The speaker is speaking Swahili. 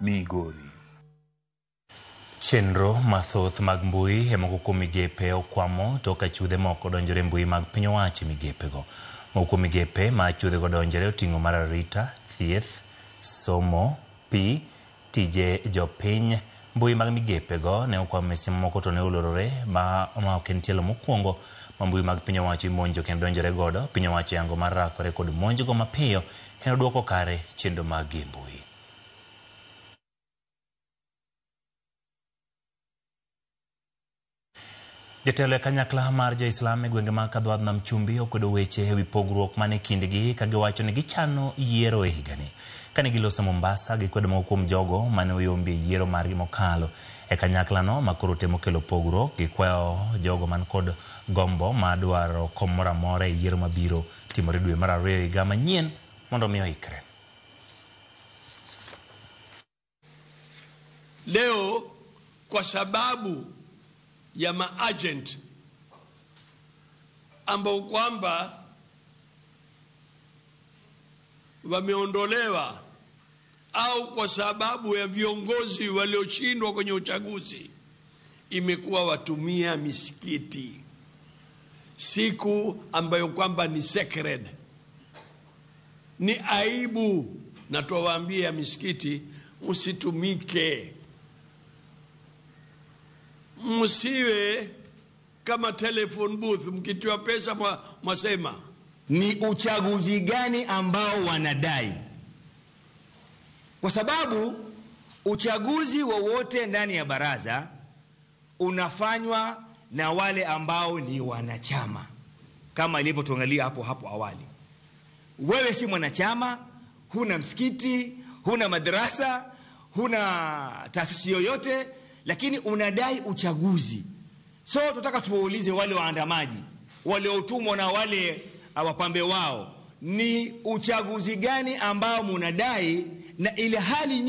Migori. Chenro mathoth mag mbui emoko kuom migepe okwamo toka chudhe moko donjore mbui mag piny owacho migepego. Moko kuom migepe ma chudhego donjore oting'o mar arita, thieth, somo, pi, tije jopiny. Mbui mag migepego ne okwamo mise moko to ne olorore ma ok en tielo mokwongo ma mbui mag piny owacho imonjo kendo donjore godo. Piny owacho yango mar rakore kod monjgo mapiyo kendo duoko kare chenro mag mbui. Jatelo e kanyakla mar Jo-Islam e gwenge mag Kadwadh Nam Chumbi okwedo weche ewi pogruok mane kindgi ka giwacho ni gichano yiero e higani. Kane giloso Mombasa, gikwedo moko kuom jogo mane oyombi e yiero margi mokalo. E kanyaklano ma koro temo kelo pogruok, gikwayo jogo man kod gombo ma dwaro kom moro amora e yiero mabiro timore dwe mar 2 higa manyien mondo omi oikre. Leo kwa sababu ya maagent ambao kwamba wameondolewa au kwa sababu ya viongozi walioshindwa kwenye uchaguzi, imekuwa watumia misikiti, siku ambayo kwamba ni sacred. Ni aibu, na tuwaambia misikiti msitumike. Msiwe kama telephone booth mkitiwa pesa mwasema. Ni uchaguzi gani ambao wanadai? Kwa sababu uchaguzi wowote ndani ya baraza unafanywa na wale ambao ni wanachama, kama ilivyotuangalia hapo awali. Wewe si mwanachama, huna msikiti, huna madrasa, huna taasisi yoyote, lakini unadai uchaguzi. So tunataka tuwaulize wale waandamaji, wale utumwa na wale wapambe wao, ni uchaguzi gani ambao mnadai na ile hali